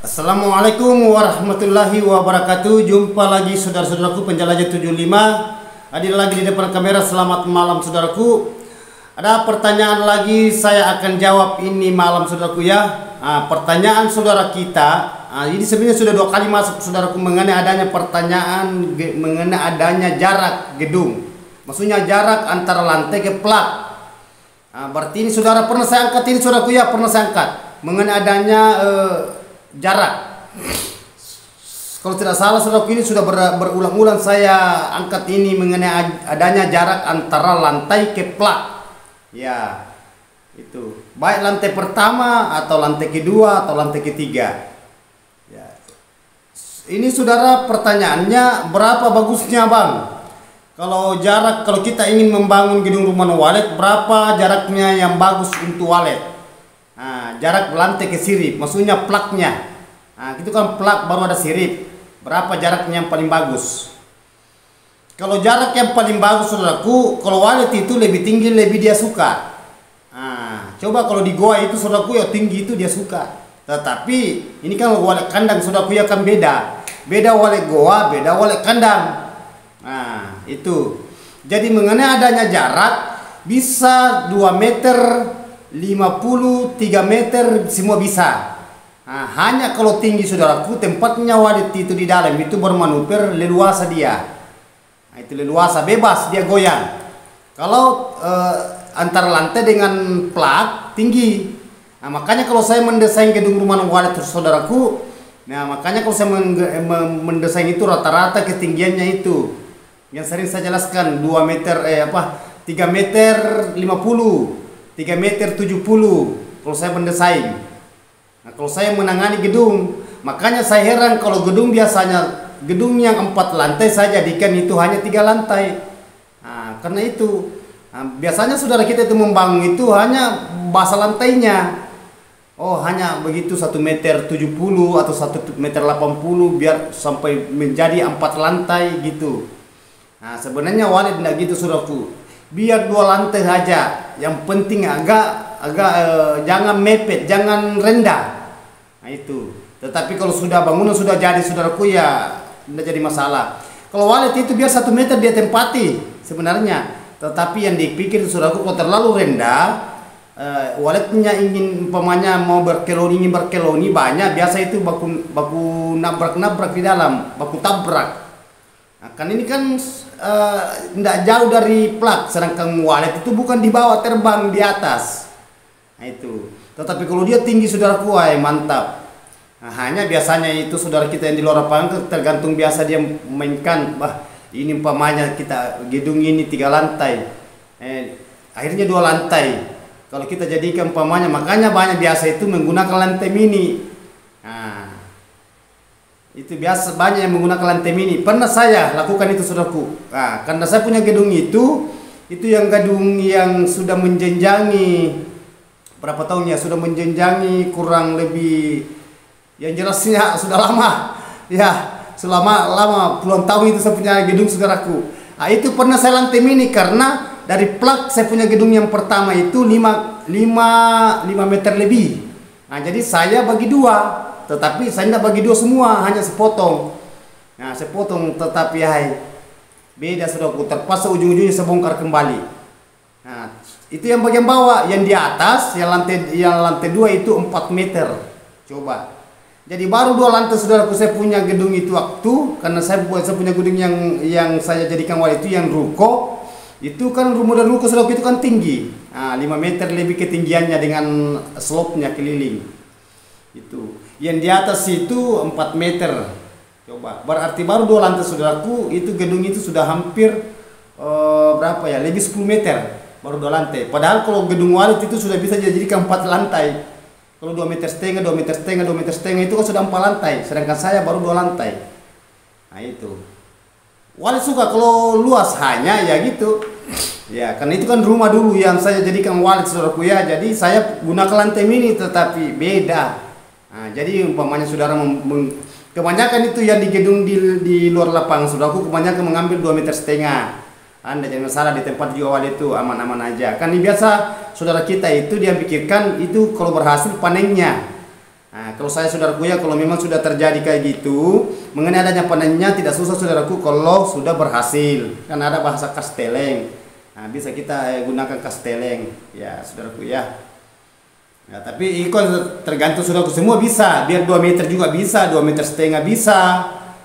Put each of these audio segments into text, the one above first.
Assalamualaikum warahmatullahi wabarakatuh. Jumpa lagi saudara-saudaraku penjelajah 75. Hadir lagi di depan kamera. Selamat malam saudaraku. Ada pertanyaan lagi saya akan jawab ini malam saudaraku ya. Pertanyaan saudara kita, ini sebenarnya sudah 2 kali masuk saudaraku mengenai adanya pertanyaan mengenai adanya jarak gedung. Maksudnya jarak antara lantai ke plat. Berarti ini saudara pernah saya angkat ini saudaraku ya, pernah saya angkat mengenai adanya jarak. Kalau tidak salah saudaraku ini sudah berulang-ulang saya angkat ini mengenai adanya jarak antara lantai ke plat. Ya, itu baik lantai pertama atau lantai kedua atau lantai ketiga. Ya. Ini saudara pertanyaannya, berapa bagusnya bang? Kalau kita ingin membangun gedung rumah walet, berapa jaraknya yang bagus untuk walet? Jarak lantai ke sirip, maksudnya plaknya. Itu kan plak baru ada sirip. Berapa jaraknya yang paling bagus? Kalau jarak yang paling bagus saudaraku, kalau walet itu lebih tinggi lebih dia suka. Coba kalau di goa itu saudaraku ya tinggi itu dia suka. Tetapi ini kan walet kandang saudaraku ya kan beda. Beda walet goa, beda walet kandang. Itu. Jadi mengenai adanya jarak bisa 2 meter, 50, 3 meter semua bisa. Hanya kalau tinggi saudaraku, tempatnya walet itu di dalam itu bermanuver leluasa dia. Itu leluasa bebas dia goyang. Kalau antara lantai dengan plat tinggi. Makanya kalau saya mendesain gedung rumah walet saudaraku, makanya kalau saya mendesain itu rata-rata ketinggiannya itu yang sering saya jelaskan 2 meter 3 meter 50, 3 meter 70 kalau saya mendesain. Kalau saya menangani gedung, makanya saya heran kalau gedung biasanya gedung yang 4 lantai saya jadikan itu hanya 3 lantai. Karena itu biasanya saudara kita itu membangun itu hanya basa lantainya. Hanya begitu 1 meter 70 atau 1 meter 80 biar sampai menjadi 4 lantai gitu. Sebenarnya walet tidak gitu saudaraku. Biar 2 lantai saja. Yang penting agak jangan mepet, jangan rendah. Itu. Tetapi kalau sudah bangunan sudah jadi saudaraku ya tidak jadi masalah. Kalau walet itu biar 1 meter dia tempati sebenarnya. Tetapi yang dipikir saudaraku kalau terlalu rendah, waletnya ingin umpamanya mau ingin berkeloni banyak, biasa itu baku nabrak di dalam, baku tabrak. Kan ini kan tidak jauh dari plat, sedangkan walet itu bukan di bawah, terbang di atas. Itu. Tetapi kalau dia tinggi saudaraku, mantap. Hanya biasanya itu saudara kita yang di luar lapangan tergantung biasa dia mainkan. Ini umpamanya kita gedung ini 3 lantai, akhirnya 2 lantai. Kalau kita jadikan umpamanya, makanya banyak biasa itu menggunakan lantai mini. Itu biasa banyak yang menggunakan lantai mini. Pernah saya lakukan itu saudaraku. Karena saya punya gedung itu yang gedung yang sudah menjenjangi berapa tahun ya, sudah menjenjangi kurang lebih, yang jelasnya sudah lama ya, selama lama puluhan tahun itu saya punya gedung saudaraku. Itu pernah saya lantai mini karena dari plak saya punya gedung yang pertama itu 5 meter lebih. Jadi saya bagi 2, tetapi saya tidak bagi 2 semua, hanya sepotong. Sepotong, tetapi beda saudaraku, terpaksa ujung-ujungnya saya bongkar kembali. Itu yang bagian bawah, yang di atas, yang lantai 2 itu 4 meter. Coba. Jadi baru 2 lantai saudaraku saya punya gedung itu waktu, karena saya punya gedung yang saya jadikan walet itu yang ruko. Itu kan model ruko saudaraku itu kan tinggi. 5 meter lebih ketinggiannya dengan slope-nya keliling. Itu. Yang di atas itu 4 meter. Coba. Berarti baru 2 lantai saudaraku, itu gedung itu sudah hampir berapa ya? Lebih 10 meter. Baru 2 lantai. Padahal kalau gedung walet itu sudah bisa dijadikan 4 lantai. Kalau 2 meter setengah, 2 meter setengah, 2 meter setengah itu kan sudah 4 lantai. Sedangkan saya baru 2 lantai. Itu. Walet suka kalau luas hanya ya gitu. Ya, karena itu kan rumah dulu yang saya jadikan walet saudaraku ya. Jadi saya gunakan lantai mini tetapi beda. Jadi umpamanya saudara kebanyakan itu yang di gedung di luar lapangan saudaraku kebanyakan mengambil 2 meter setengah. Anda jangan salah, di tempat jual itu aman-aman aja. Kan ini biasa saudara kita itu dia pikirkan itu kalau berhasil panennya. Nah, kalau saya saudaraku ya, kalau memang sudah terjadi kayak gitu, mengenai adanya panennya tidak susah saudaraku kalau sudah berhasil. Kan ada bahasa kasteleng. Nah, bisa kita gunakan kasteleng ya saudaraku ya. Ya, tapi itu tergantung saudaraku, semua bisa. Biar 2 meter juga bisa, 2,5 meter bisa.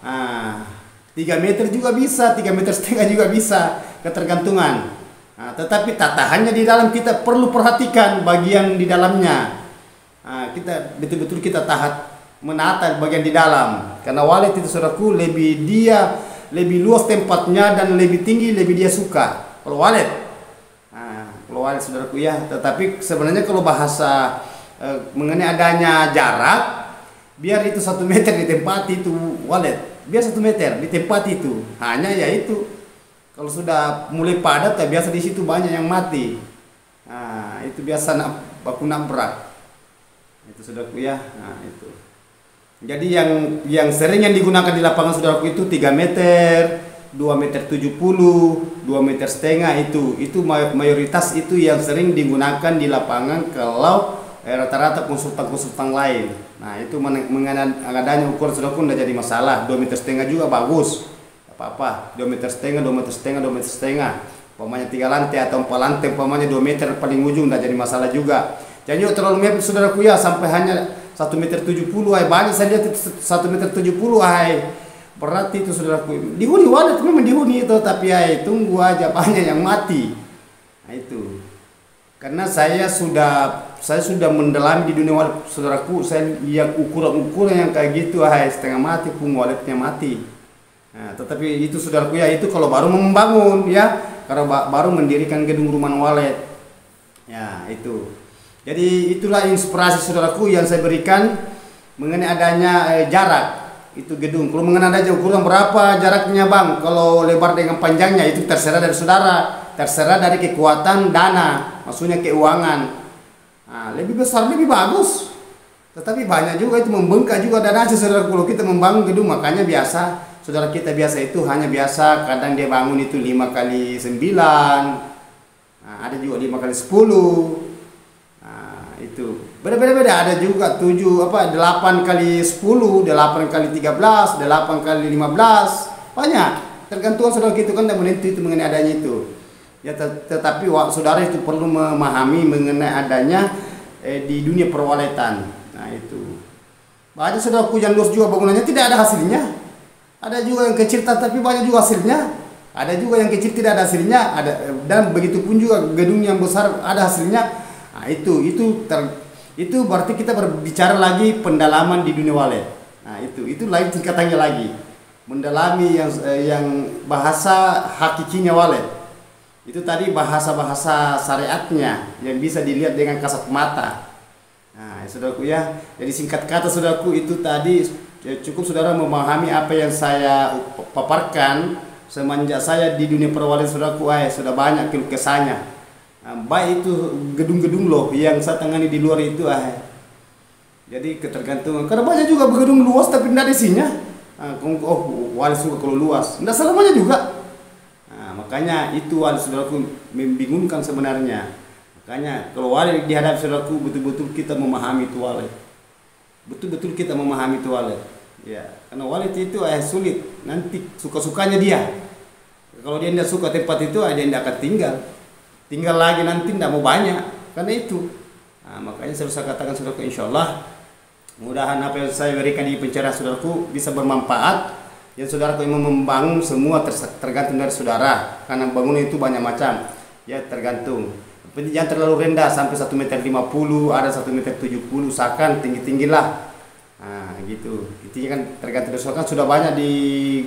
Nah, 3 meter juga bisa, 3,5 meter juga bisa, ketergantungan. Nah, tetapi tatahannya di dalam kita perlu perhatikan bagian di dalamnya. Nah, kita betul-betul kita menata bagian di dalam, karena walet itu saudaraku lebih luas tempatnya dan lebih tinggi, lebih dia suka kalau walet. Nah, kalau walet saudaraku ya, tetapi sebenarnya kalau bahasa mengenai adanya jarak, biar itu 1 meter di tempat itu walet, biar 1 meter di tempat itu, hanya yaitu kalau sudah mulai padat ya biasa di situ banyak yang mati. Nah, itu biasa baku nabrak. Itu saudaraku ya. Nah, itu. Jadi yang sering yang digunakan di lapangan saudaraku itu 3 meter, 2,70 meter, 2,5 meter itu mayoritas itu yang sering digunakan di lapangan kalau rata-rata konsultan lain. Nah, itu mengenai adanya ukuran saudaraku tidak jadi masalah. 2,5 meter juga bagus. Apa-apa, 2,5 meter, 2,5 meter, 2,5 meter. Umpamanya 3 lantai atau 4 lantai, umpamanya 2 meter paling ujung tidak jadi masalah juga. Jangan juga terlalu mepet saudaraku ya, sampai hanya 1,70 meter. Banyak saya lihat 1,70 meter. Berarti itu saudaraku dihuni walet, memang dihuni itu, tapi tunggu aja banyak yang mati. Nah, itu karena saya sudah mendalami di dunia walet saudaraku. Saya lihat ukuran yang kayak gitu, setengah mati pun waletnya mati. Nah, tetapi itu saudaraku ya, itu kalau baru membangun ya, karena baru mendirikan gedung rumah walet ya itu. Jadi itulah inspirasi saudaraku yang saya berikan mengenai adanya jarak itu gedung. Kalau mengenai adanya ukuran berapa jaraknya bang, kalau lebar dengan panjangnya itu terserah dari saudara, terserah dari kekuatan dana, maksudnya keuangan. Nah, lebih besar lebih bagus, tetapi banyak juga itu membengkak juga dana saudara. Kalau kita membangun gedung, makanya biasa saudara kita biasa itu hanya biasa kadang dia bangun itu 5x9, nah, ada juga 5x10. Itu beda-beda, ada juga 8x10, 8x13, 8x15, banyak tergantung saudara gitu kan, tidak menentu itu mengenai adanya itu ya. Tetapi saudara itu perlu memahami mengenai adanya di dunia perwaletan. Nah, itu banyak saudaraku yang lurus juga bangunannya tidak ada hasilnya, ada juga yang kecil tapi banyak juga hasilnya, ada juga yang kecil tidak ada hasilnya, dan begitu pun juga gedung yang besar ada hasilnya. Nah, itu berarti kita berbicara lagi pendalaman di dunia walet. Nah, itu lain tingkatannya lagi, mendalami yang bahasa hakikinya walet. Itu tadi bahasa syariatnya yang bisa dilihat dengan kasat mata. Nah, saudaraku ya, jadi singkat kata saudaraku itu tadi cukup saudara memahami apa yang saya paparkan semenjak saya di dunia perwalian saudaraku. Sudah banyak keluh kesahnya. Baik itu gedung-gedung loh yang saya tangani di luar itu jadi ketergantungan, karena banyak juga gedung luas tapi tidak ada isinya. Wali suka kalau luas, tidak selamanya juga. Nah, makanya itu wali saudaraku membingungkan sebenarnya. Makanya kalau wali dihadapi saudaraku, betul-betul kita memahami itu wali, betul-betul kita memahami itu wali ya, karena wali itu sulit, nanti suka-sukanya dia. Kalau dia tidak suka tempat itu, dia tidak akan tinggal lagi, nanti tidak mau banyak karena itu. Nah, makanya saya bisa katakan saudaraku, insya Allah mudahan apa yang saya berikan di pencerahan saudaraku bisa bermanfaat. Yang saudaraku yang membangun semua tergantung dari saudara, karena bangunan itu banyak macam ya, tergantung. Jangan terlalu rendah sampai 1,50 meter, ada 1,70 meter, usahakan tinggi-tinggi lah. Nah, gitu. Intinya kan tergantung dari saudara, kan sudah banyak di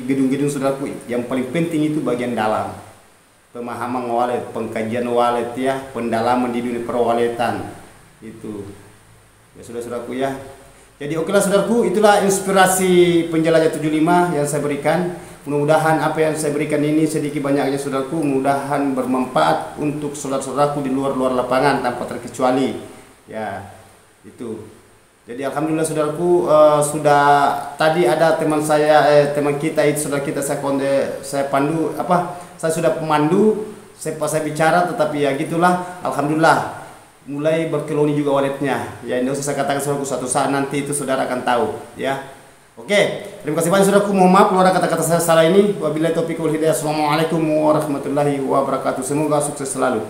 gedung-gedung saudaraku. Yang paling penting itu bagian dalam, pemahaman walet, pengkajian walet ya, pendalaman di dunia perwaletan itu ya saudaraku ya. Jadi okelah saudaraku, itulah inspirasi penjelajah 75 yang saya berikan. Mudah-mudahan apa yang saya berikan ini sedikit banyaknya saudaraku, mudahan bermanfaat untuk saudara-saudaraku di luar lapangan tanpa terkecuali ya itu. Jadi alhamdulillah saudaraku, sudah tadi ada teman kita itu, saudara kita saya pandu saya sudah pemandu, saya bicara, tetapi ya gitulah, alhamdulillah mulai berkeloni juga walletnya. Ya, ini usah saya katakan saudaraku, suatu saat nanti itu saudara akan tahu ya. Oke, terima kasih banyak saudaraku. Mohon maaf kalau ada kata-kata saya salah ini. Wabillahi taufiq wal hidayah. Assalamualaikum warahmatullahi wabarakatuh. Semoga sukses selalu.